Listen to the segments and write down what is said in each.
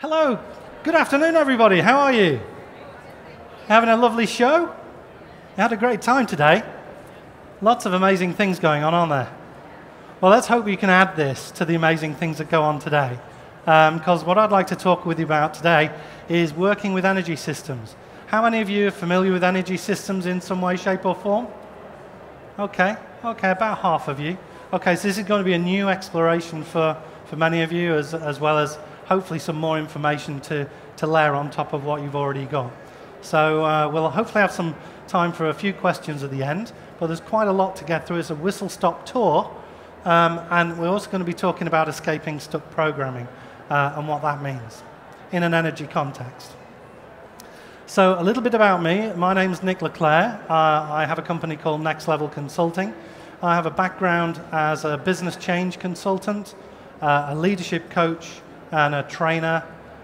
Hello, good afternoon everybody, how are you? Having a lovely show? You had a great time today? Lots of amazing things going on, aren't there? Well, let's hope you can add this to the amazing things that go on today. Because what I'd like to talk with you about today is working with energy systems. How many of you are familiar with energy systems in some way, shape or form? Okay, about half of you. Okay, so this is going to be a new exploration for many of you, as well as hopefully some more information to layer on top of what you've already got. So we'll hopefully have some time for a few questions at the end, but there's quite a lot to get through. It's a whistle-stop tour, and we're also going to be talking about escaping stuck programming and what that means in an energy context. So a little bit about me. My name's Clere. I have a company called Next Level Consulting. I have a background as a business change consultant, a leadership coach, and a trainer,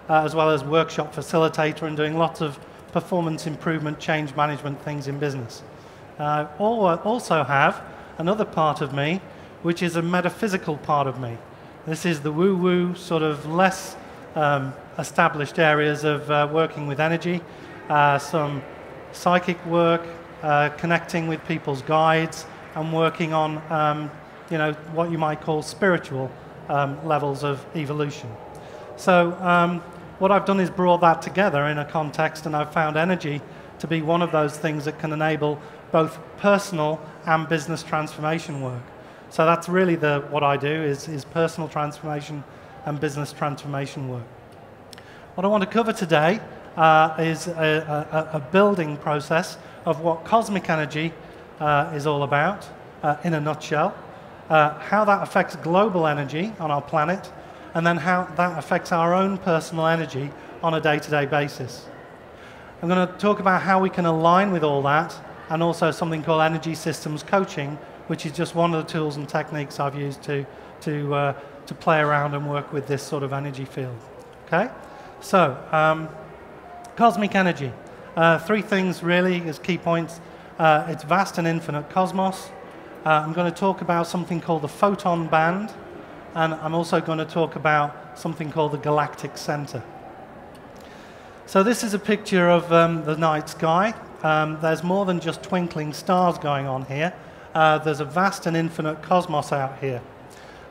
as well as workshop facilitator, and doing lots of performance improvement, change management things in business. I also have another part of me, which is a metaphysical part of me. This is the woo-woo, sort of less established areas of working with energy, some psychic work, connecting with people's guides, and working on what you might call spiritual levels of evolution. So what I've done is brought that together in a context, and I've found energy to be one of those things that can enable both personal and business transformation work. So that's really what I do is personal transformation and business transformation work. What I want to cover today is a building process of what cosmic energy is all about in a nutshell, how that affects global energy on our planet, and then how that affects our own personal energy on a day-to-day basis. I'm going to talk about how we can align with all that, and also something called energy systems coaching, which is just one of the tools and techniques I've used to play around and work with this sort of energy field. Okay? So, cosmic energy. Three things really as key points. It's vast and infinite cosmos. I'm going to talk about something called the photon band, and I'm also going to talk about something called the galactic center. So this is a picture of the night sky. There's more than just twinkling stars going on here. There's a vast and infinite cosmos out here.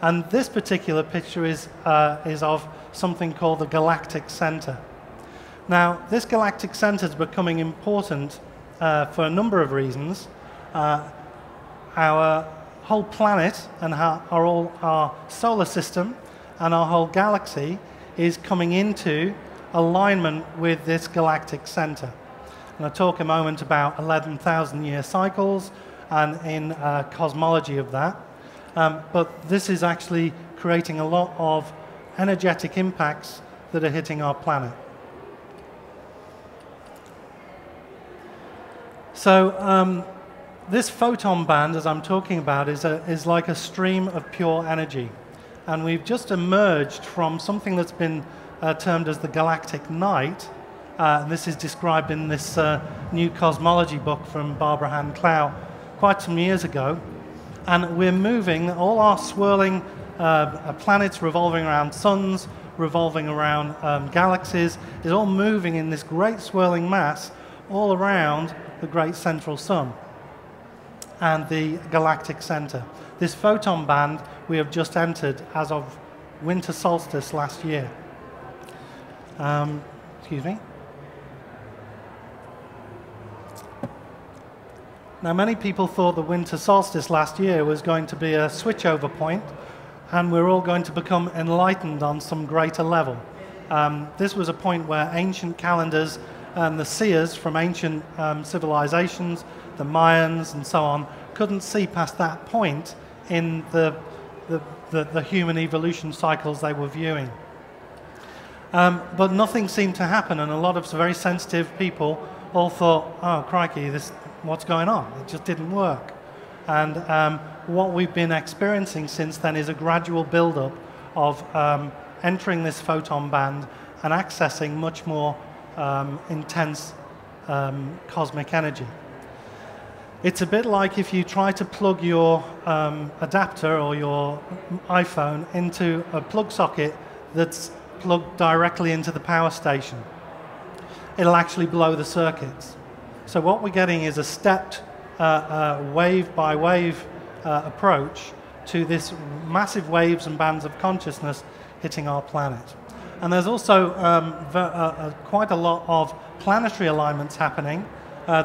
And this particular picture is of something called the galactic center. Now, this galactic center is becoming important for a number of reasons. Our whole planet and our solar system and our whole galaxy is coming into alignment with this galactic center. And I'll talk a moment about 11,000-year cycles and in cosmology of that. But this is actually creating a lot of energetic impacts that are hitting our planet. So this photon band, as I'm talking about, is like a stream of pure energy. And we've just emerged from something that's been termed as the galactic night. And this is described in this new cosmology book from Barbara Hand Clow quite some years ago. And we're moving, all our swirling planets revolving around suns, revolving around galaxies, is all moving in this great swirling mass all around the great central sun and the galactic center. This photon band we have just entered as of winter solstice last year. Excuse me. Now, many people thought the winter solstice last year was going to be a switchover point, and we're all going to become enlightened on some greater level. This was a point where ancient calendars and the seers from ancient civilizations, the Mayans and so on, couldn't see past that point in the human evolution cycles they were viewing. But nothing seemed to happen, and a lot of very sensitive people all thought, oh, crikey, what's going on? It just didn't work. And what we've been experiencing since then is a gradual build-up of entering this photon band and accessing much more intense cosmic energy. It's a bit like if you try to plug your adapter or your iPhone into a plug socket that's plug directly into the power station, it'll actually blow the circuits. So what we're getting is a stepped wave-by-wave approach to this massive waves and bands of consciousness hitting our planet. And there's also quite a lot of planetary alignments happening.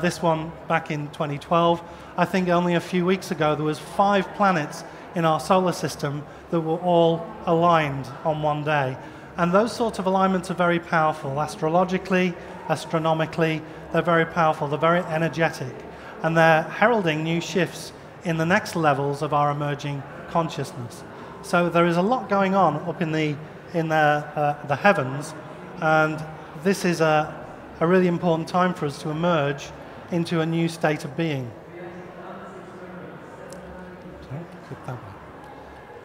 This one back in 2012. I think only a few weeks ago there was 5 planets in our solar system that were all aligned on one day. And those sorts of alignments are very powerful. Astrologically, astronomically, they're very powerful, they're very energetic. And they're heralding new shifts in the next levels of our emerging consciousness. So there is a lot going on up in the heavens, and this is a really important time for us to emerge into a new state of being.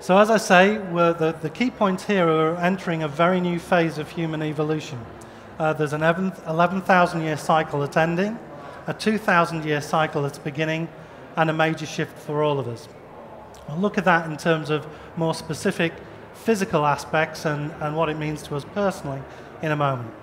So as I say, the key points here are entering a very new phase of human evolution. There's an 11,000-year cycle that's ending, a 2,000-year cycle that's beginning, and a major shift for all of us. We'll look at that in terms of more specific physical aspects and what it means to us personally in a moment.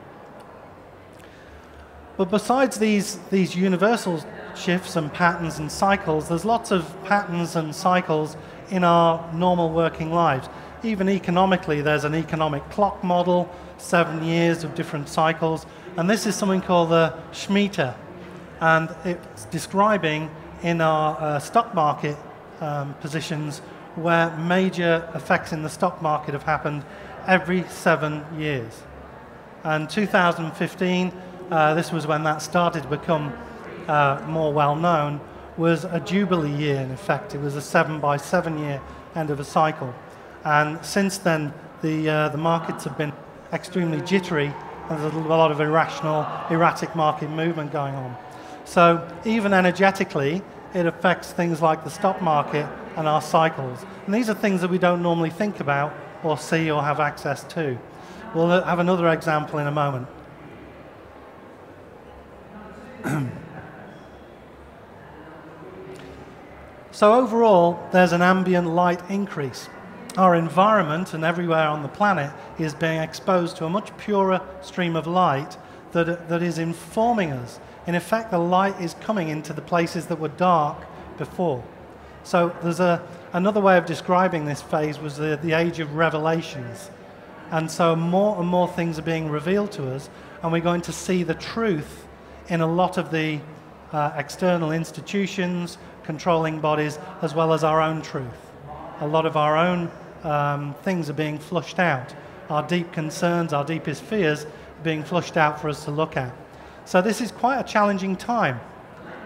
But besides these universal shifts and patterns and cycles, there's lots of patterns and cycles in our normal working lives. Even economically, there's an economic clock model, 7 years of different cycles, and this is something called the Shemitah, and it's describing in our stock market positions where major effects in the stock market have happened every 7 years. And 2015, this was when that started to become more well-known, was a jubilee year in effect. It was a 7-by-7 year end of a cycle. And since then, the markets have been extremely jittery, and there's a lot of irrational, erratic market movement going on. So even energetically, it affects things like the stock market and our cycles. And these are things that we don't normally think about or see or have access to. We'll have another example in a moment. So overall, there's an ambient light increase. Our environment and everywhere on the planet is being exposed to a much purer stream of light that is informing us. In effect, the light is coming into the places that were dark before. So there's another way of describing this phase was the age of revelations. And so more and more things are being revealed to us, and we're going to see the truth in a lot of the external institutions, controlling bodies, as well as our own truth. A lot of our own things are being flushed out. Our deep concerns, our deepest fears are being flushed out for us to look at. So this is quite a challenging time.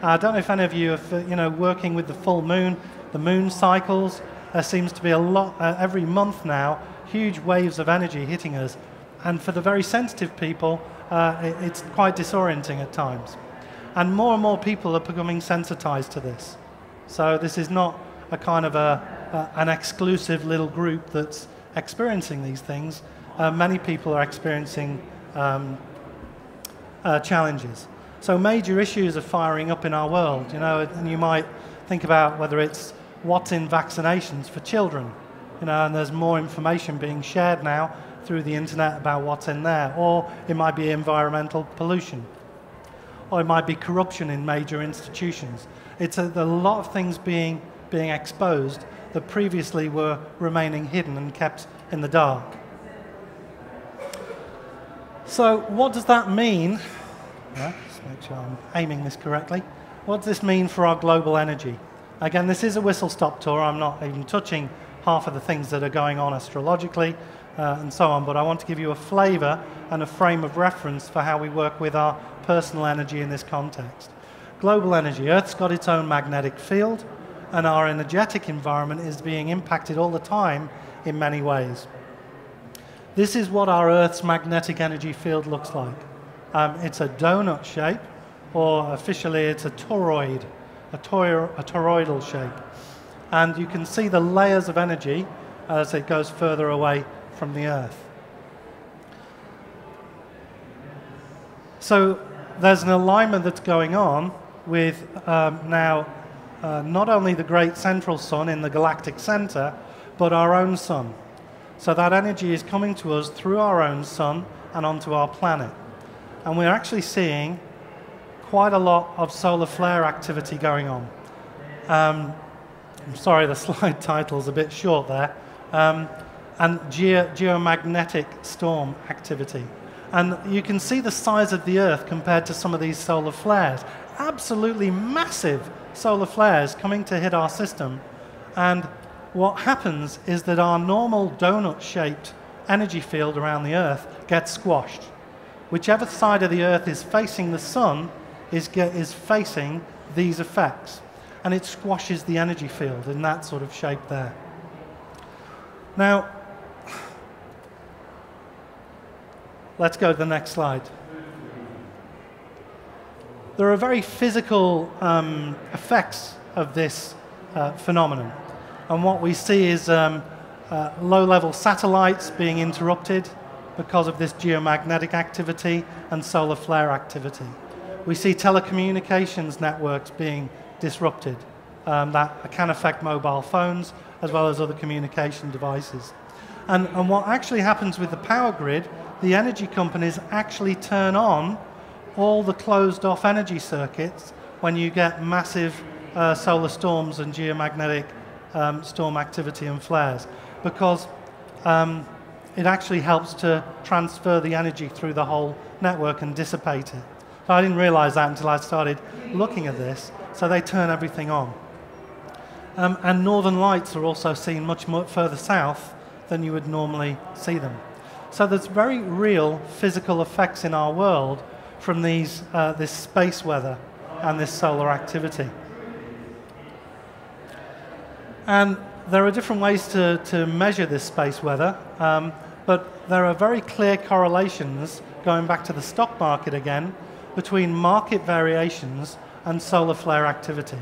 I don't know if any of you are working with the full moon, the moon cycles. There seems to be a lot, every month now, huge waves of energy hitting us. And for the very sensitive people, it's quite disorienting at times. And more people are becoming sensitized to this. So this is not a kind of an exclusive little group that's experiencing these things. Many people are experiencing challenges. So major issues are firing up in our world, and you might think about whether it's what's in vaccinations for children, and there's more information being shared now through the internet about what's in there, or it might be environmental pollution, or it might be corruption in major institutions. It's a lot of things being exposed that previously were remaining hidden and kept in the dark. So what does that mean? Just make sure I'm aiming this correctly. What does this mean for our global energy? Again, this is a whistle-stop tour. I'm not even touching half of the things that are going on astrologically and so on, but I want to give you a flavor and a frame of reference for how we work with our personal energy in this context. Global energy. Earth's got its own magnetic field, and our energetic environment is being impacted all the time in many ways. This is what our Earth's magnetic energy field looks like. It's a donut shape, or officially it's a toroid, a toroidal shape. And you can see the layers of energy as it goes further away from the Earth. So there's an alignment that's going on with now not only the great central sun in the galactic center, but our own sun. So that energy is coming to us through our own sun and onto our planet. And we're actually seeing quite a lot of solar flare activity going on. I'm sorry, the slide title's a bit short there. And geomagnetic storm activity. And you can see the size of the Earth compared to some of these solar flares. Absolutely massive solar flares coming to hit our system. And what happens is that our normal donut-shaped energy field around the Earth gets squashed. Whichever side of the Earth is facing the sun is facing these effects. And it squashes the energy field in that sort of shape there. Now, let's go to the next slide. There are very physical effects of this phenomenon. And what we see is low-level satellites being interrupted because of this geomagnetic activity and solar flare activity. We see telecommunications networks being disrupted. That can affect mobile phones as well as other communication devices. And what actually happens with the power grid, the energy companies actually turn on all the closed-off energy circuits when you get massive solar storms and geomagnetic storm activity and flares, because it actually helps to transfer the energy through the whole network and dissipate it. So I didn't realize that until I started looking at this. So they turn everything on. And northern lights are also seen much further south than you would normally see them. So there's very real physical effects in our world from these, this space weather and this solar activity. And there are different ways to measure this space weather, but there are very clear correlations, going back to the stock market again, between market variations and solar flare activity.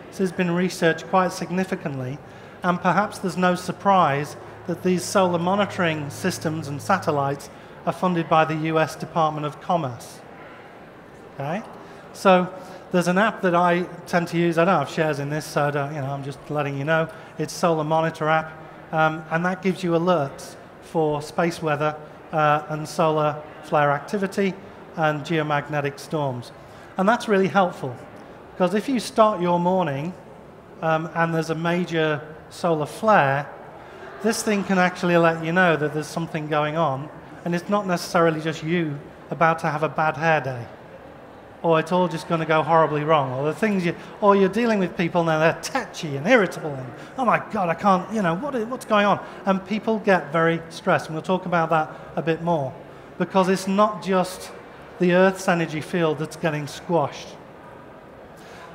This has been researched quite significantly, and perhaps there's no surprise that these solar monitoring systems and satellites are funded by the US Department of Commerce. Okay? So there's an app that I tend to use. I don't have shares in this, so I'm just letting you know. It's Solar Monitor app, and that gives you alerts for space weather and solar flare activity and geomagnetic storms. And that's really helpful, because if you start your morning and there's a major solar flare, this thing can actually let you know that there's something going on, and it's not necessarily just you about to have a bad hair day, or it's all just going to go horribly wrong, or the things or you're dealing with people and they're tetchy and irritable, and oh my God, I can't, what's going on? And people get very stressed, and we'll talk about that a bit more, because it's not just the Earth's energy field that's getting squashed.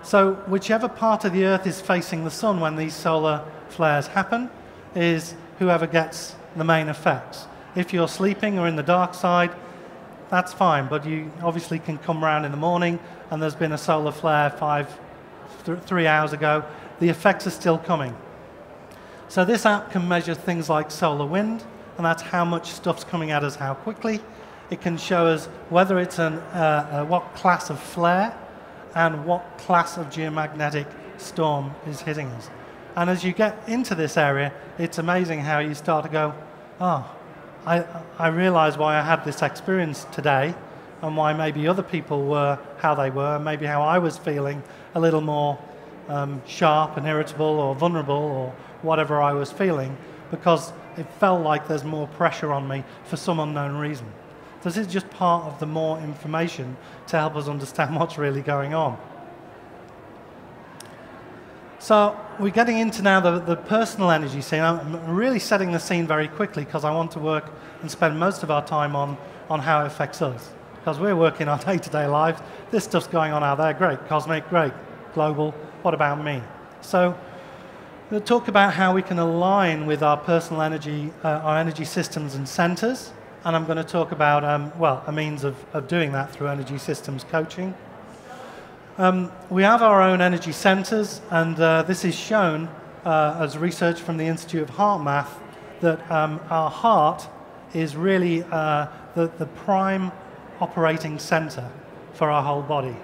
So whichever part of the Earth is facing the sun when these solar flares happen is whoever gets the main effects. If you're sleeping or in the dark side, that's fine, but you obviously can come around in the morning and there's been a solar flare 3 hours ago. The effects are still coming. So this app can measure things like solar wind, and that's how much stuff's coming at us how quickly. It can show us whether it's what class of flare and what class of geomagnetic storm is hitting us. And as you get into this area, it's amazing how you start to go, oh, I realize why I had this experience today, and why maybe other people were how they were, maybe how I was feeling a little more sharp and irritable or vulnerable or whatever I was feeling, because it felt like there's more pressure on me for some unknown reason. This is just part of the more information to help us understand what's really going on. So we're getting into now the personal energy scene. I'm really setting the scene very quickly because I want to work and spend most of our time on how it affects us. Because we're working our day-to-day lives. This stuff's going on out there. Great. Cosmic, great. Global. What about me? So we'll talk about how we can align with our personal energy, our energy systems and centers. And I'm going to talk about, a means of doing that through energy systems coaching. We have our own energy centers, and this is shown as research from the Institute of Heart Math, that our heart is really the prime operating center for our whole body.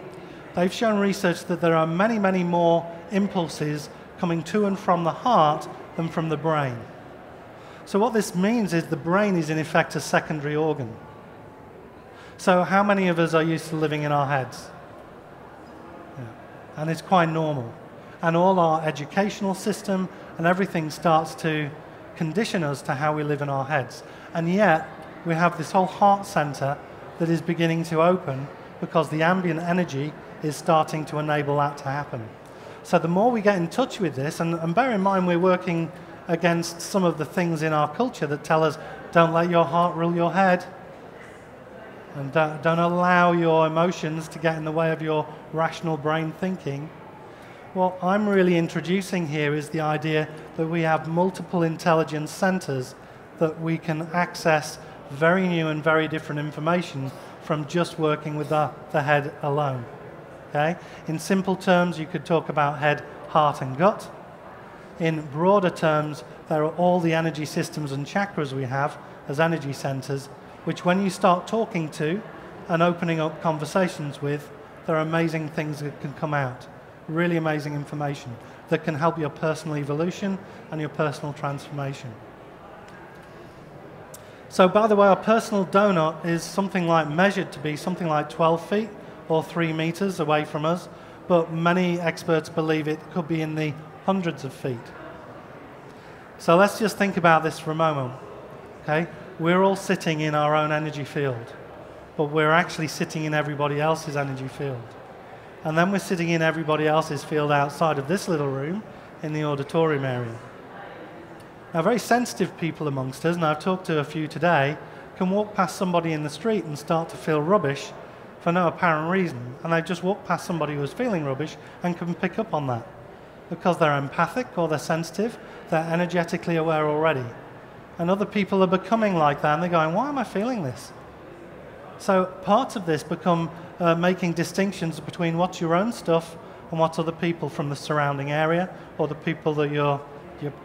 They've shown research that there are many, many more impulses coming to and from the heart than from the brain. So what this means is the brain is in effect a secondary organ. So how many of us are used to living in our heads? Yeah. And it's quite normal. And all our educational system and everything starts to condition us to how we live in our heads. And yet, we have this whole heart center that is beginning to open because the ambient energy is starting to enable that to happen. So the more we get in touch with this, and bear in mind we're working against some of the things in our culture that tell us, don't let your heart rule your head, and don't allow your emotions to get in the way of your rational brain thinking. What I'm really introducing here is the idea that we have multiple intelligence centers that we can access very new and very different information from just working with the head alone. Okay? In simple terms, you could talk about head, heart, and gut. In broader terms, there are all the energy systems and chakras we have as energy centers, which when you start talking to and opening up conversations with, there are amazing things that can come out. Really amazing information that can help your personal evolution and your personal transformation. So by the way, our personal donut is something like measured to be something like 12 feet or 3 meters away from us, but many experts believe it could be in the hundreds of feet. So let's just think about this for a moment. Okay? We're all sitting in our own energy field, but we're actually sitting in everybody else's energy field. And then we're sitting in everybody else's field outside of this little room in the auditorium area. Now, very sensitive people amongst us, and I've talked to a few today, can walk past somebody in the street and start to feel rubbish for no apparent reason. And they just walk past somebody who's feeling rubbish and can pick up on that. Because they're empathic or they're sensitive, they're energetically aware already. And other people are becoming like that, and they're going, why am I feeling this? So parts of this become making distinctions between what's your own stuff and what's other people from the surrounding area or the people that you're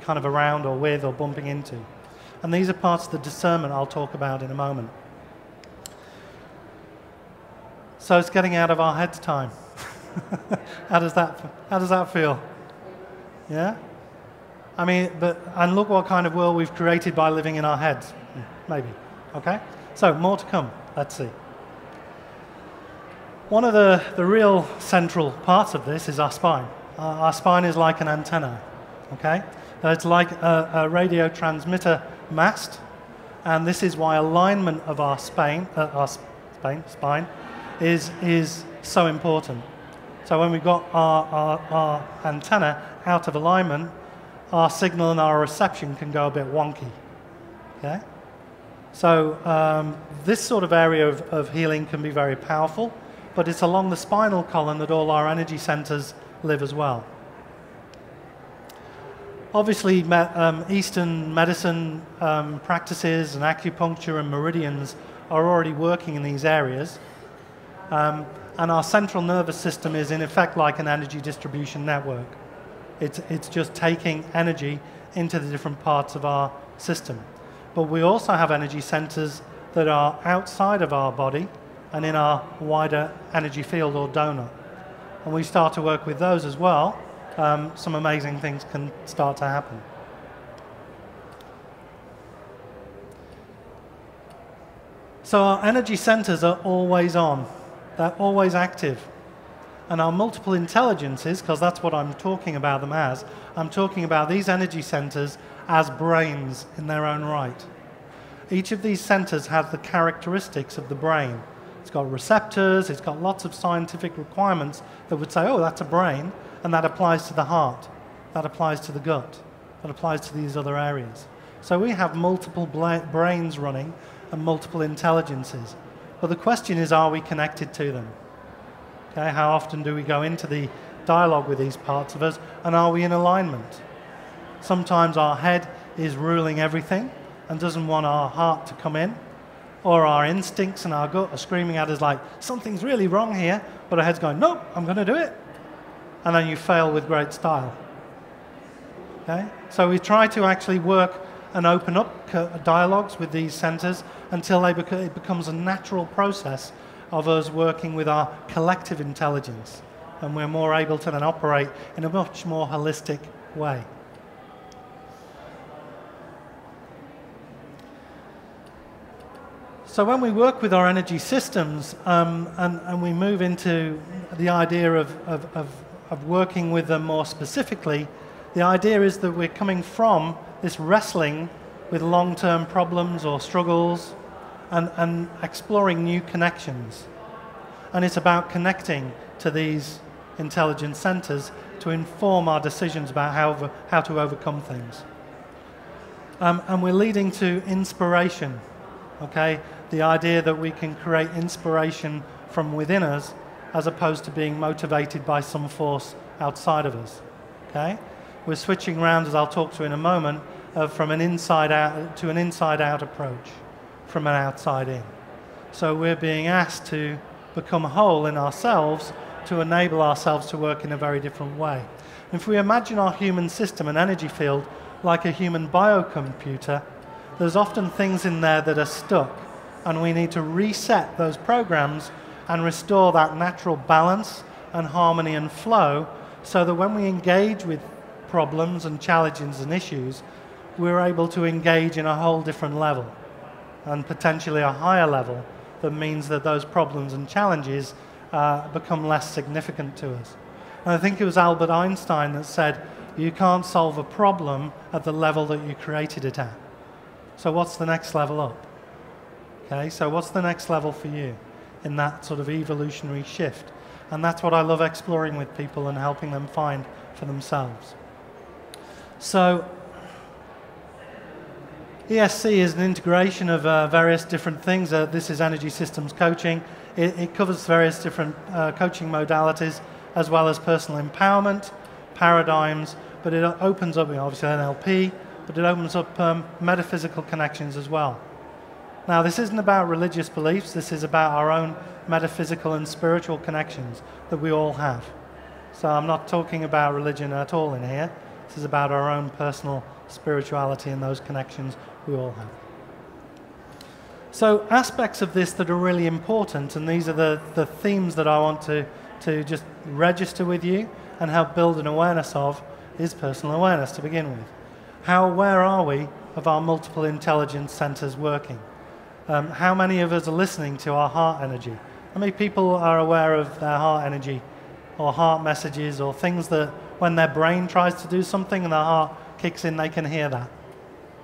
kind of around or with or bumping into. And these are parts of the discernment I'll talk about in a moment. So it's getting out of our heads time. How does that feel? Yeah? I mean, and look what kind of world we've created by living in our heads. Maybe. Okay? So more to come. Let's see. One of the real central parts of this is our spine. Our spine is like an antenna. Okay? It's like a radio transmitter mast, and this is why alignment of our spine is so important. So when we've got our antenna out of alignment, our signal and our reception can go a bit wonky. Okay? So this sort of area of healing can be very powerful, but it's along the spinal column that all our energy centers live as well. Obviously, Eastern medicine practices and acupuncture and meridians are already working in these areas. And our central nervous system is in effect like an energy distribution network. It's just taking energy into the different parts of our system. But we also have energy centers that are outside of our body and in our wider energy field or donut. And we start to work with those as well. Some amazing things can start to happen. So our energy centers are always on. They're always active. And our multiple intelligences, because that's what I'm talking about them as, I'm talking about these energy centers as brains in their own right. Each of these centers has the characteristics of the brain. It's got receptors, it's got lots of scientific requirements that would say, oh, that's a brain, and that applies to the heart, that applies to the gut, that applies to these other areas. So we have multiple brains running and multiple intelligences. But the question is, are we connected to them? Okay, how often do we go into the dialogue with these parts of us, and are we in alignment? Sometimes our head is ruling everything and doesn't want our heart to come in, or our instincts and our gut are screaming at us like, something's really wrong here, but our head's going, nope, I'm going to do it. And then you fail with great style. Okay? So we try to actually work and open up dialogues with these centers until it becomes a natural process of us working with our collective intelligence, and we're more able to then operate in a much more holistic way. So when we work with our energy systems and we move into the idea of working with them more specifically, the idea is that we're coming from this wrestling with long-term problems or struggles and exploring new connections. And it's about connecting to these intelligence centers to inform our decisions about how to overcome things. And we're leading to inspiration, okay? The idea that we can create inspiration from within us as opposed to being motivated by some force outside of us, okay? We're switching around, as I'll talk to in a moment, from an inside out to an inside out approach, from an outside in. So we're being asked to become whole in ourselves to enable ourselves to work in a very different way. If we imagine our human system and energy field like a human biocomputer, there's often things in there that are stuck, and we need to reset those programs and restore that natural balance and harmony and flow so that when we engage with problems and challenges and issues, we're able to engage in a whole different level and potentially a higher level that means that those problems and challenges become less significant to us. And I think it was Albert Einstein that said, you can't solve a problem at the level that you created it at. So what's the next level up? Okay, so what's the next level for you in that sort of evolutionary shift? And that's what I love exploring with people and helping them find for themselves. So ESC is an integration of various different things. This is energy systems coaching. It covers various different coaching modalities as well as personal empowerment, paradigms, but it opens up, obviously NLP, but it opens up metaphysical connections as well. Now, this isn't about religious beliefs. This is about our own metaphysical and spiritual connections that we all have. So I'm not talking about religion at all in here. This is about our own personal spirituality and those connections we all have. So aspects of this that are really important, and these are the themes that I want to just register with you and help build an awareness of, is personal awareness to begin with. How aware are we of our multiple intelligence centers working? How many of us are listening to our heart energy? How many people are aware of their heart energy or heart messages or things that when their brain tries to do something and their heart kicks in, they can hear that?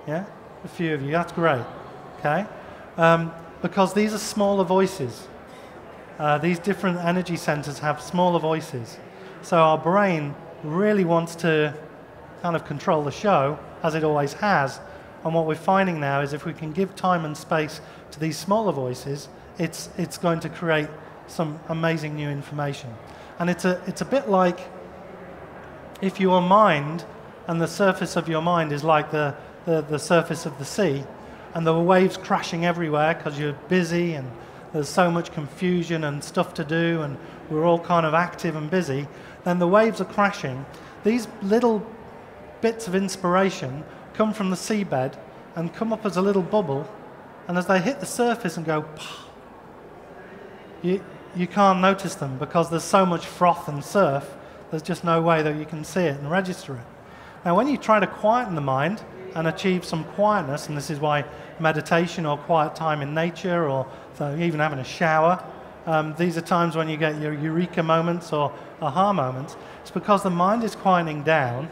Yeah? A few of you. That's great. Okay? Because these are smaller voices. These different energy centers have smaller voices. So our brain really wants to kind of control the show, as it always has. And what we're finding now is if we can give time and space to these smaller voices, it's going to create some amazing new information. And it's a bit like if your mind and the surface of your mind is like the surface of the sea, and there were waves crashing everywhere because you're busy and there's so much confusion and stuff to do and we're all kind of active and busy, then the waves are crashing. These little bits of inspiration come from the seabed and come up as a little bubble, and as they hit the surface and go, you can't notice them because there's so much froth and surf, there's just no way that you can see it and register it. Now, when you try to quieten the mind and achieve some quietness, and this is why meditation or quiet time in nature or even having a shower, these are times when you get your eureka moments or aha moments. It's because the mind is quieting down,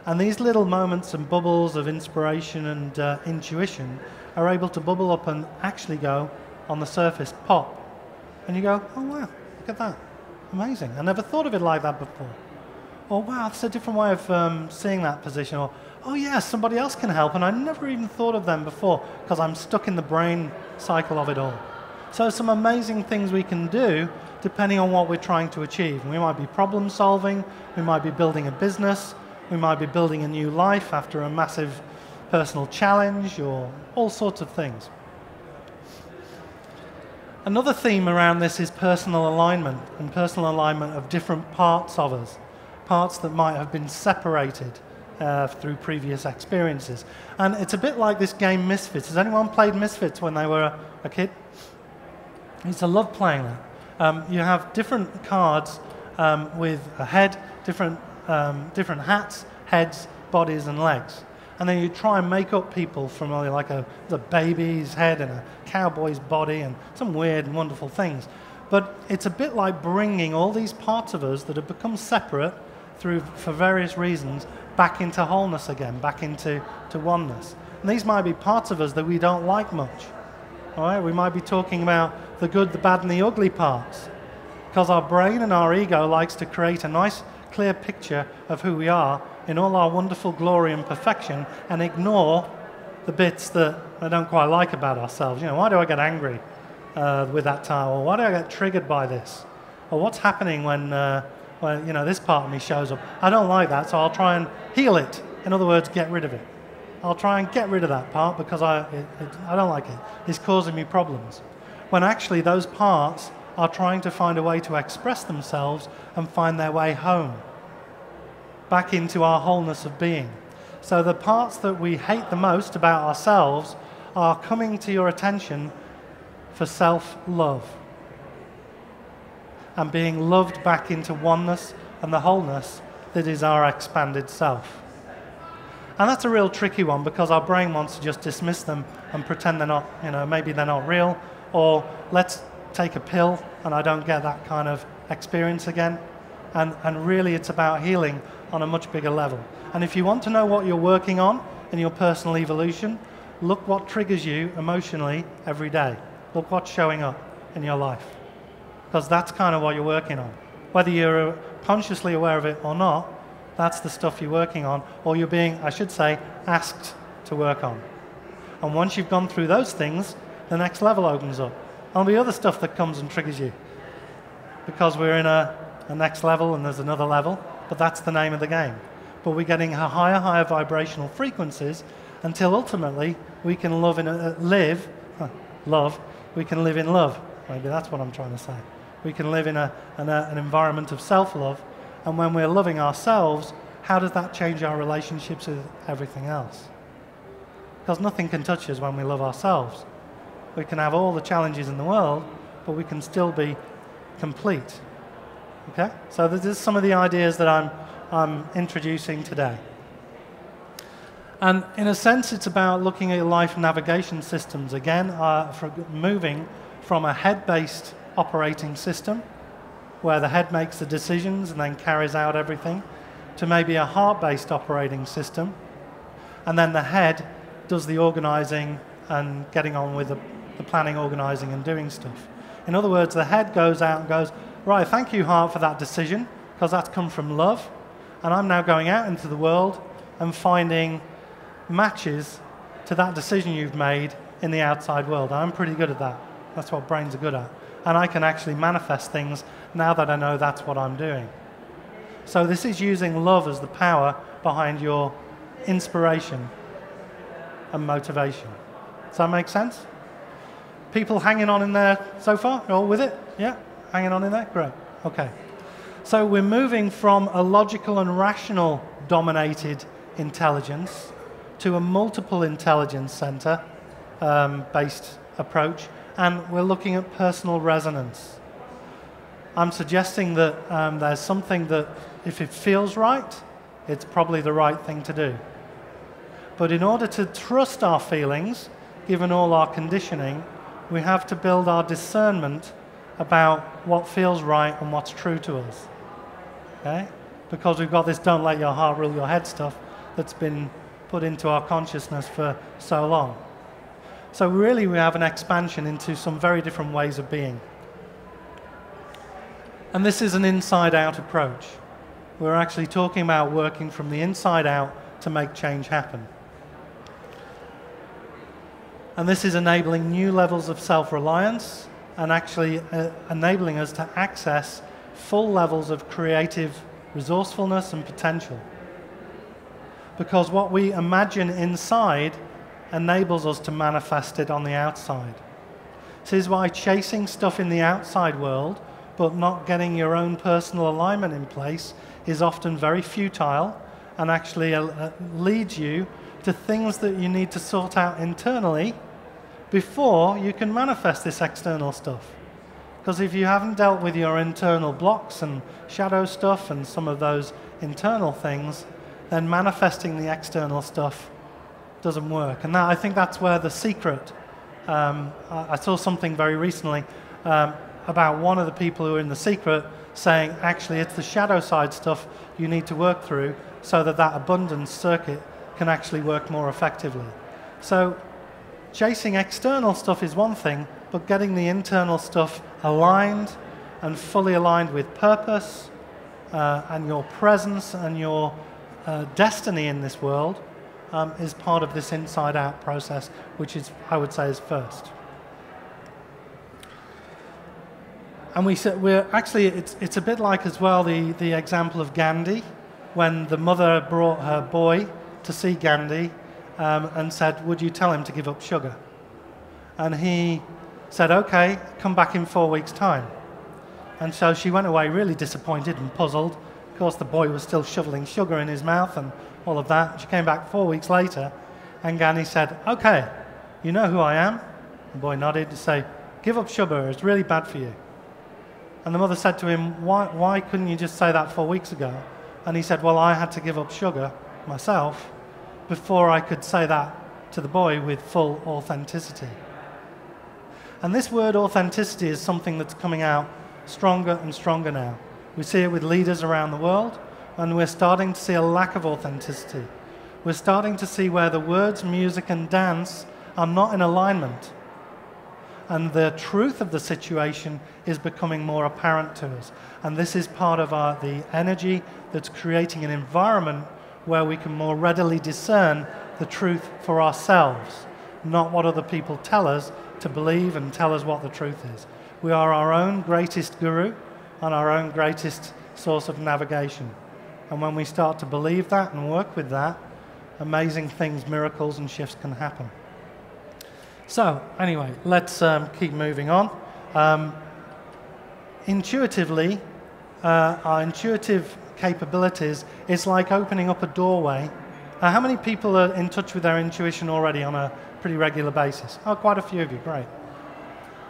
and these little moments and bubbles of inspiration and intuition are able to bubble up and actually go on the surface, pop. And you go, oh wow, look at that. Amazing. I never thought of it like that before. Or wow, that's a different way of seeing that position. Or, oh yeah, somebody else can help, and I never even thought of them before because I'm stuck in the brain cycle of it all. So some amazing things we can do depending on what we're trying to achieve. We might be problem solving, we might be building a business, we might be building a new life after a massive personal challenge, or all sorts of things. Another theme around this is personal alignment, and personal alignment of different parts of us, parts that might have been separated through previous experiences. And it's a bit like this game Misfits. Has anyone played Misfits when they were a kid? I used to love playing that. You have different cards with a head, different hats, heads, bodies, and legs. And then you try and make up people from like a baby's head and a cowboy's body and some weird and wonderful things. But it's a bit like bringing all these parts of us that have become separate for various reasons back into wholeness again, back into oneness. And these might be parts of us that we don't like much. All right? We might be talking about the good, the bad, and the ugly parts, because our brain and our ego likes to create a nice, clear picture of who we are in all our wonderful glory and perfection, and ignore the bits that I don't quite like about ourselves. Why do I get angry with that tile? Or why do I get triggered by this? Or what's happening when this part of me shows up? I don't like that, so I'll try and heal it. In other words, get rid of it. I'll try and get rid of that part because I don't like it. It's causing me problems. When actually those parts are trying to find a way to express themselves and find their way home, back into our wholeness of being. So the parts that we hate the most about ourselves are coming to your attention for self-love and being loved back into oneness and the wholeness that is our expanded self. And that's a real tricky one, because our brain wants to just dismiss them and pretend they're not, maybe they're not real, or let's take a pill and I don't get that kind of experience again. And really it's about healing on a much bigger level. And if you want to know what you're working on in your personal evolution, look what triggers you emotionally every day. Look what's showing up in your life. Because that's kind of what you're working on. Whether you're consciously aware of it or not, that's the stuff you're working on, or you're being, I should say, asked to work on. And once you've gone through those things, the next level opens up. There'll be other stuff that comes and triggers you, because we're in a next level and there's another level, but that's the name of the game. But we're getting higher vibrational frequencies until ultimately we can live in love. Maybe that's what I'm trying to say. We can live in an environment of self-love, and when we're loving ourselves, how does that change our relationships with everything else? Because nothing can touch us when we love ourselves. We can have all the challenges in the world, but we can still be complete. Okay? So this is some of the ideas that I'm introducing today. And in a sense, it's about looking at life navigation systems again, moving from a head-based operating system, where the head makes the decisions and then carries out everything, to maybe a heart-based operating system, and then the head does the organizing and getting on with the planning, organizing, and doing stuff. In other words, the head goes out and goes, right, thank you, heart, for that decision, because that's come from love, and I'm now going out into the world and finding matches to that decision you've made in the outside world. I'm pretty good at that. That's what brains are good at. And I can actually manifest things now that I know that's what I'm doing. So this is using love as the power behind your inspiration and motivation. Does that make sense? People hanging on in there so far? You're all with it? Yeah? Hanging on in there? Great. Okay. So we're moving from a logical and rational dominated intelligence to a multiple intelligence center based approach, and we're looking at personal resonance. I'm suggesting that there's something that if it feels right, it's probably the right thing to do. But in order to trust our feelings, given all our conditioning, we have to build our discernment about what feels right and what's true to us. Okay? Because we've got this don't let your heart rule your head stuff that's been put into our consciousness for so long. So really we have an expansion into some very different ways of being. And this is an inside-out approach. We're actually talking about working from the inside out to make change happen. And this is enabling new levels of self-reliance and actually enabling us to access full levels of creative resourcefulness and potential. Because what we imagine inside enables us to manifest it on the outside. This is why chasing stuff in the outside world, but not getting your own personal alignment in place, is often very futile and actually leads you to things that you need to sort out internally before you can manifest this external stuff. Because if you haven't dealt with your internal blocks and shadow stuff and some of those internal things, then manifesting the external stuff doesn't work. And I think that's where the secret, I saw something very recently about one of the people who are in the secret saying, actually, it's the shadow side stuff you need to work through so that that abundance circuit can actually work more effectively. So chasing external stuff is one thing, but getting the internal stuff aligned and fully aligned with purpose and your presence and your destiny in this world is part of this inside-out process, which is, I would say, is first. And we're actually, it's a bit like as well the example of Gandhi, when the mother brought her boy to see Gandhi and said, would you tell him to give up sugar? And he said, okay, come back in 4 weeks' time. And so she went away really disappointed and puzzled. Of course, the boy was still shoveling sugar in his mouth and all of that. She came back 4 weeks later, and Gandhi said, okay, you know who I am? The boy nodded to say, give up sugar, it's really bad for you. And the mother said to him, why couldn't you just say that 4 weeks ago? And he said, well, I had to give up sugar myself before I could say that to the boy with full authenticity. And this word authenticity is something that's coming out stronger and stronger now. We see it with leaders around the world, and we're starting to see a lack of authenticity. We're starting to see where the words, music, and dance are not in alignment. And the truth of the situation is becoming more apparent to us. And this is part of the energy that's creating an environment where we can more readily discern the truth for ourselves, not what other people tell us to believe and tell us what the truth is. We are our own greatest guru and our own greatest source of navigation. And when we start to believe that and work with that, amazing things, miracles and shifts can happen. So, anyway, let's keep moving on. Intuitively, our intuitive capabilities is like opening up a doorway. How many people are in touch with their intuition already on a pretty regular basis? Oh, quite a few of you, great.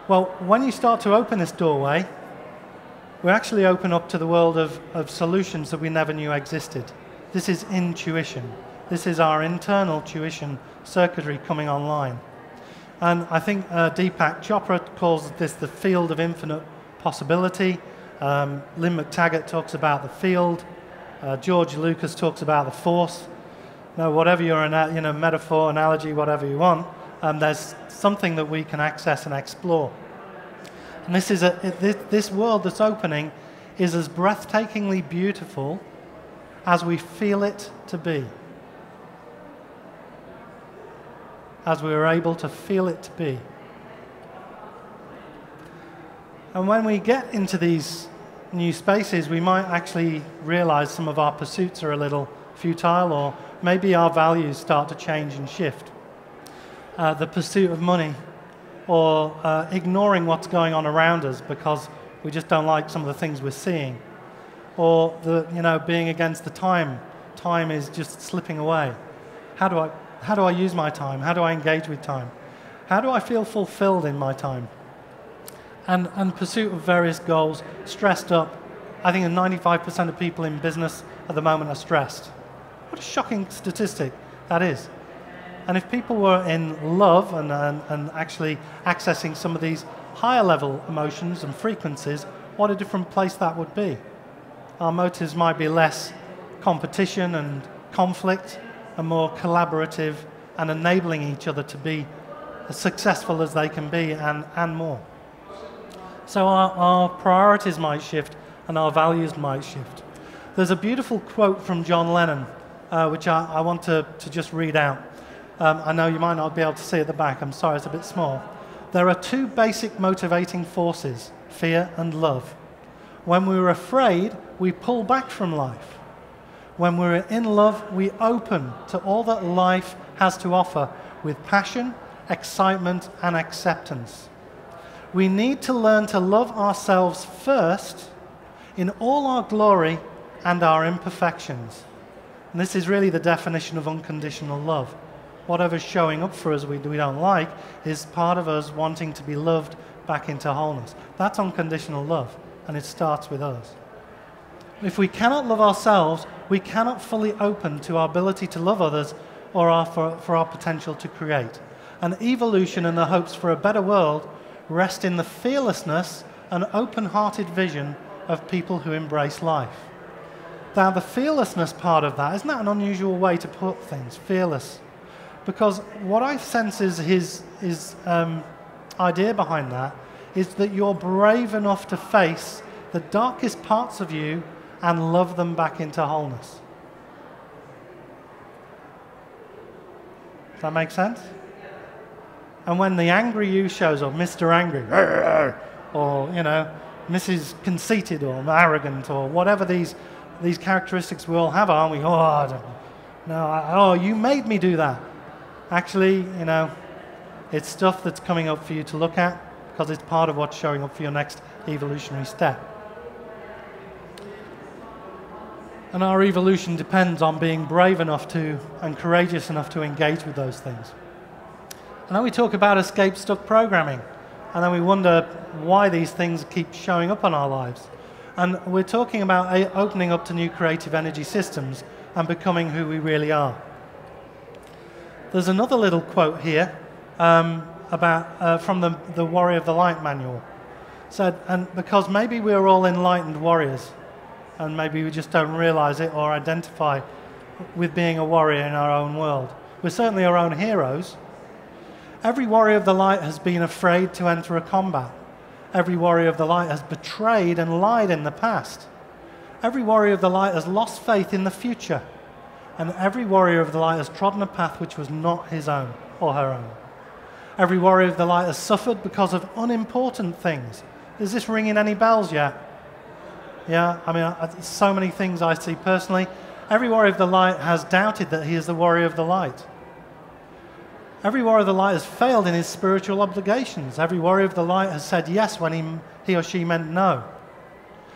Well, when you start to open this doorway, we actually open up to the world of solutions that we never knew existed. This is intuition. This is our internal tuition circuitry coming online. And I think Deepak Chopra calls this the field of infinite possibility. Lynn McTaggart talks about the field. George Lucas talks about the force. Now, whatever your metaphor, analogy, whatever you want, there's something that we can access and explore. And this world that's opening is as breathtakingly beautiful as we feel it to be. As we are able to feel it to be. And when we get into these new spaces, we might actually realize some of our pursuits are a little futile, or maybe our values start to change and shift. The pursuit of money, or ignoring what's going on around us because we just don't like some of the things we're seeing, or being against the time. Time is just slipping away. How do I use my time? How do I engage with time? How do I feel fulfilled in my time? And pursuit of various goals, stressed up. I think 95% of people in business at the moment are stressed. What a shocking statistic that is. And if people were in love and actually accessing some of these higher level emotions and frequencies, what a different place that would be. Our motives might be less competition and conflict, and more collaborative and enabling each other to be as successful as they can be and more. So our priorities might shift and our values might shift. There's a beautiful quote from John Lennon, which I want to just read out. I know you might not be able to see at the back. I'm sorry, it's a bit small. There are two basic motivating forces, fear and love. When we're afraid, we pull back from life. When we're in love, we open to all that life has to offer with passion, excitement, and acceptance. We need to learn to love ourselves first in all our glory and our imperfections. And this is really the definition of unconditional love. Whatever's showing up for us we don't like is part of us wanting to be loved back into wholeness. That's unconditional love, and it starts with us. If we cannot love ourselves, we cannot fully open to our ability to love others or for our potential to create. And evolution and the hopes for a better world rest in the fearlessness and open-hearted vision of people who embrace life. Now, the fearlessness part of that, isn't that an unusual way to put things, fearless? Because what I sense is his idea behind that is that you're brave enough to face the darkest parts of you and love them back into wholeness. Does that make sense? And when the angry you shows up, Mr. Angry, or, you know, Mrs. Conceited or arrogant or whatever these characteristics we all have, aren't we? Oh, I don't know. No, you made me do that. Actually, you know, it's stuff that's coming up for you to look at because it's part of what's showing up for your next evolutionary step. And our evolution depends on being brave enough to and courageous enough to engage with those things. And then we talk about escape stuck programming, and then we wonder why these things keep showing up in our lives. And we're talking about opening up to new creative energy systems and becoming who we really are. There's another little quote here from the Warrior of the Light manual. Said, and because maybe we're all enlightened warriors, and maybe we just don't realize it or identify with being a warrior in our own world. We're certainly our own heroes. Every warrior of the light has been afraid to enter a combat. Every warrior of the light has betrayed and lied in the past. Every warrior of the light has lost faith in the future. And every warrior of the light has trodden a path which was not his own or her own. Every warrior of the light has suffered because of unimportant things. Is this ringing any bells yet? Yeah, I mean, so many things I see personally. Every warrior of the light has doubted that he is the warrior of the light. Every warrior of the light has failed in his spiritual obligations. Every warrior of the light has said yes when he or she meant no.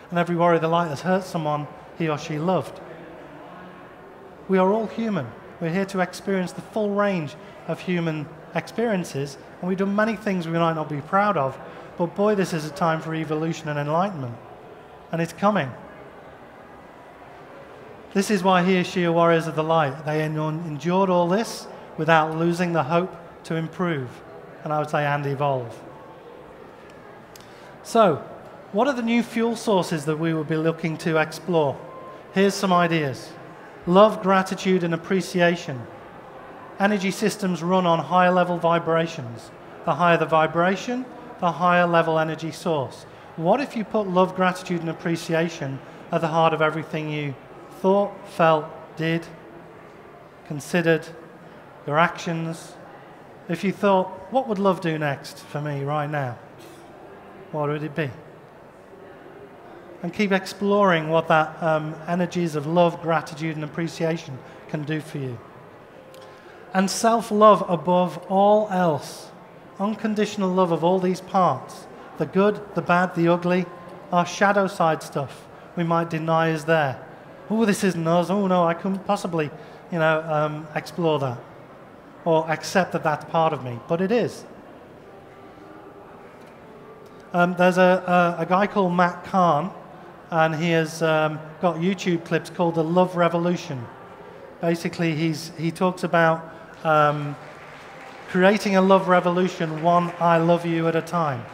And every warrior of the light has hurt someone he or she loved. We are all human. We're here to experience the full range of human experiences, and we've done many things we might not be proud of, but boy, this is a time for evolution and enlightenment, and it's coming. This is why he or she are warriors of the light. They endured all this without losing the hope to improve, and I would say, and evolve. So, what are the new fuel sources that we will be looking to explore? Here's some ideas. Love, gratitude, and appreciation. Energy systems run on higher level vibrations. The higher the vibration, the higher level energy source. What if you put love, gratitude, and appreciation at the heart of everything you thought, felt, did, considered, your actions? If you thought, what would love do next for me right now? What would it be? And keep exploring what that energies of love, gratitude, and appreciation can do for you. And self-love above all else. Unconditional love of all these parts. The good, the bad, the ugly. Our shadow side stuff we might deny is there. Oh, this isn't us. Oh, no, I couldn't possibly, explore that. Or accept that that's part of me. But it is. There's a guy called Matt Kahn, and he has got YouTube clips called The Love Revolution. Basically, he talks about creating a love revolution, one I love you at a time.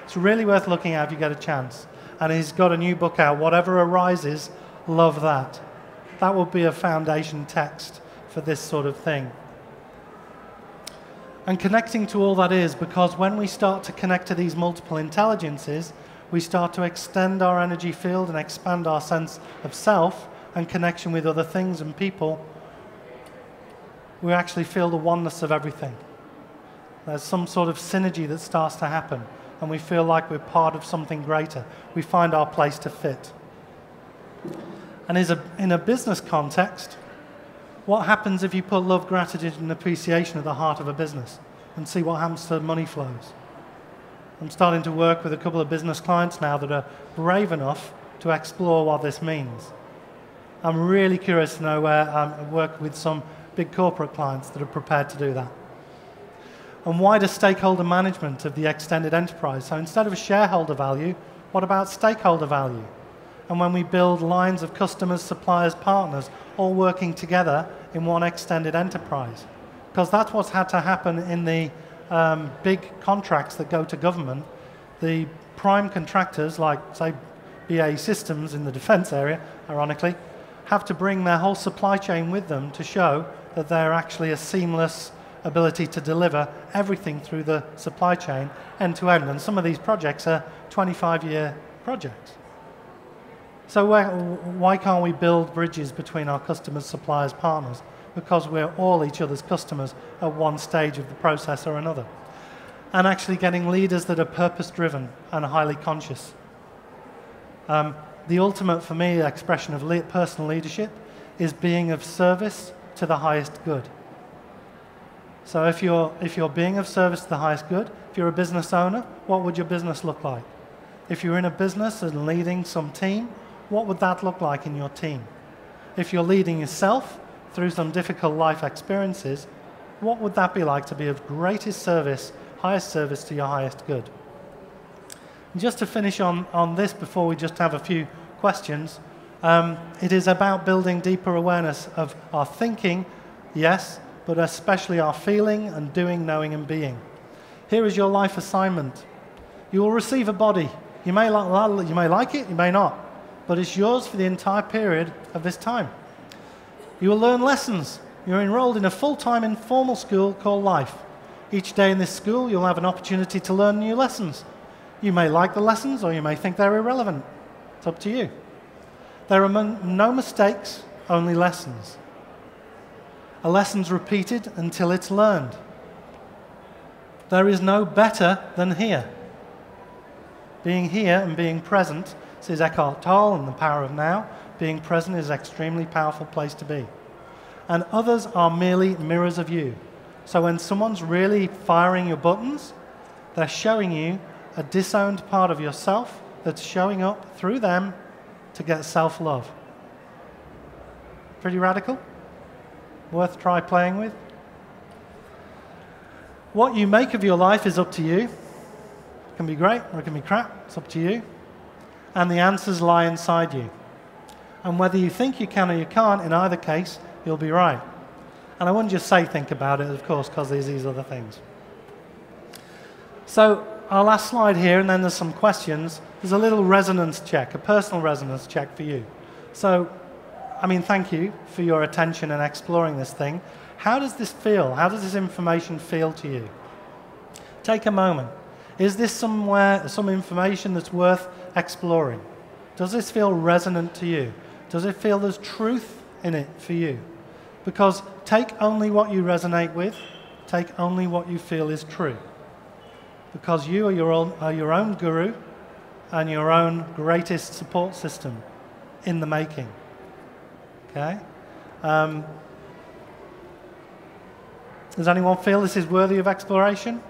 It's really worth looking at if you get a chance. And he's got a new book out, Whatever Arises, Love That. That will be a foundation text for this sort of thing. And connecting to all that is because when we start to connect to these multiple intelligences, we start to extend our energy field and expand our sense of self and connection with other things and people. We actually feel the oneness of everything. There's some sort of synergy that starts to happen, and we feel like we're part of something greater. We find our place to fit. And in a business context, what happens if you put love, gratitude, and appreciation at the heart of a business and see what happens to money flows? I'm starting to work with a couple of business clients now that are brave enough to explore what this means. I'm really curious to know where I work with some big corporate clients that are prepared to do that. And wider stakeholder management of the extended enterprise. So instead of a shareholder value, what about stakeholder value? and when we build lines of customers, suppliers, partners, all working together in one extended enterprise. Because that's what's had to happen in the big contracts that go to government. The prime contractors, like, say, BAE Systems in the defense area, ironically, have to bring their whole supply chain with them to show that they're actually a seamless ability to deliver everything through the supply chain end to end. And some of these projects are 25-year projects. So why can't we build bridges between our customers, suppliers, partners? Because we're all each other's customers at one stage of the process or another. And actually getting leaders that are purpose-driven and highly conscious. The ultimate, for me, expression of personal leadership is being of service to the highest good. So if you're being of service to the highest good, if you're a business owner, what would your business look like? If you're in a business and leading some team, what would that look like in your team? If you're leading yourself through some difficult life experiences, what would that be like to be of greatest service, highest service to your highest good? And just to finish on this before we just have a few questions, it is about building deeper awareness of our thinking, yes, but especially our feeling and doing, knowing, and being. Here is your life assignment. You will receive a body. You may like it, you may not, but it's yours for the entire period of this time. You will learn lessons. You're enrolled in a full-time informal school called life. Each day in this school, you'll have an opportunity to learn new lessons. You may like the lessons, or you may think they're irrelevant. It's up to you. There are no mistakes, only lessons. A lesson's repeated until it's learned. There is no better than here. Being here and being present, says Eckhart Tolle in The Power of Now, being present is an extremely powerful place to be. And others are merely mirrors of you. So when someone's really firing your buttons, they're showing you a disowned part of yourself that's showing up through them to get self-love. Pretty radical? Worth try playing with? What you make of your life is up to you. It can be great or it can be crap. It's up to you. And the answers lie inside you. And whether you think you can or you can't, in either case, you'll be right. And I wouldn't just say think about it, of course, because there's these other things. So our last slide here, and then there's some questions. There's a little resonance check, a personal resonance check for you. So, I mean, thank you for your attention and exploring this thing. How does this feel? How does this information feel to you? Take a moment. Is this some information that's worth exploring? Does this feel resonant to you? Does it feel there's truth in it for you? Because take only what you resonate with. Take only what you feel is true. Because you are your own guru and your own greatest support system in the making. Okay? Does anyone feel this is worthy of exploration?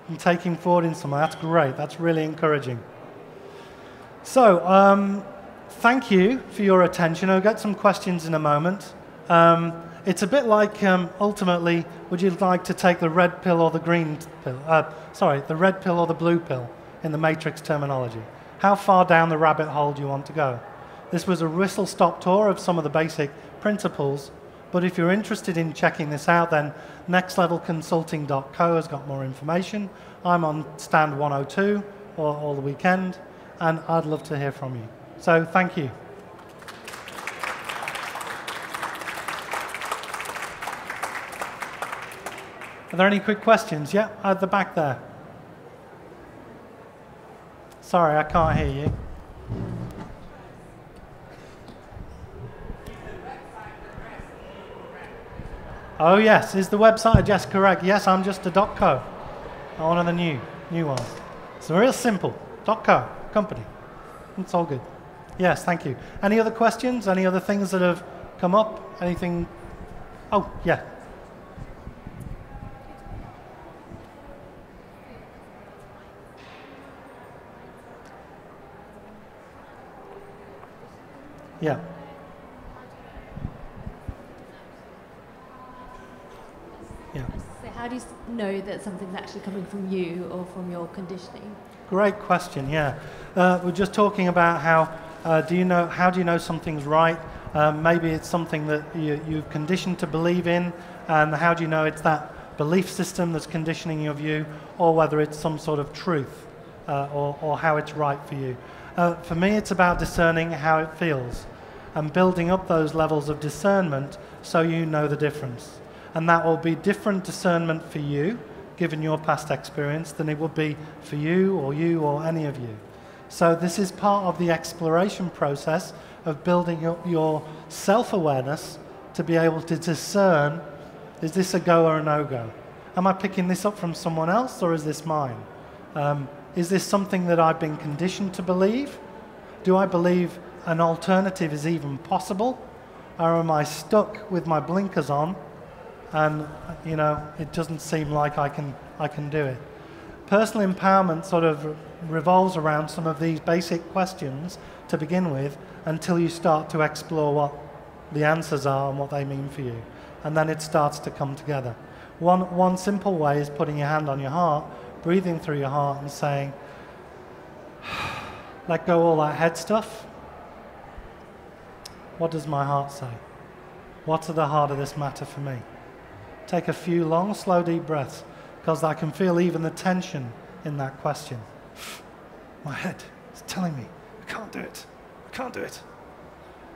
And taking forward in some. That's great. That's really encouraging. So, thank you for your attention. I'll get some questions in a moment. It's a bit like, ultimately, would you like to take the red pill or the green pill? The red pill or the blue pill in the Matrix terminology. How far down the rabbit hole do you want to go? This was a whistle-stop tour of some of the basic principles, but if you're interested in checking this out, then nextlevelconsulting.co has got more information. I'm on stand 102 all the weekend, and I'd love to hear from you. So thank you. Are there any quick questions? Yeah, at the back there. Sorry, I can't hear you. Oh yes, is the website address correct? Yes, I'm just a .co. One of the new ones. It's real simple. .co, company. It's all good. Yes, thank you. Any other questions? Any other things that have come up? Anything? Oh, yeah. Yeah. Yeah. Say how do you know that something's actually coming from you or from your conditioning? Great question, yeah. We're just talking about how do you know something's right? Maybe it's something that you've conditioned to believe in, and how do you know it's that belief system that's conditioning your view, or whether it's some sort of truth, or how it's right for you. For me, it's about discerning how it feels and building up those levels of discernment so you know the difference. And that will be different discernment for you, given your past experience, than it would be for you or any of you. So this is part of the exploration process of building up your self-awareness to be able to discern, is this a go or a no-go? Am I picking this up from someone else, or is this mine? Is this something that I've been conditioned to believe? Do I believe an alternative is even possible? Or am I stuck with my blinkers on and, you know, it doesn't seem like I can do it? Personal empowerment sort of revolves around some of these basic questions to begin with, until you start to explore what the answers are and what they mean for you. And then it starts to come together. One simple way is putting your hand on your heart, breathing through your heart and saying, let go all that head stuff. What does my heart say? What's at the heart of this matter for me? Take a few long, slow, deep breaths, because I can feel even the tension in that question. My head is telling me, I can't do it. I can't do it.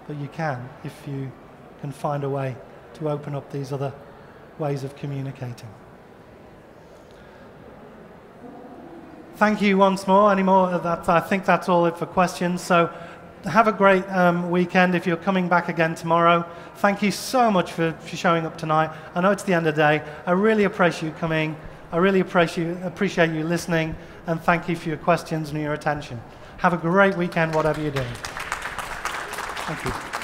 But you can, if you can find a way to open up these other ways of communicating. Thank you once more. I think that's all it for questions. So have a great weekend if you're coming back again tomorrow. Thank you so much for showing up tonight. I know it's the end of the day. I really appreciate you coming. I really appreciate you listening, and thank you for your questions and your attention. Have a great weekend, whatever you're doing. Thank you.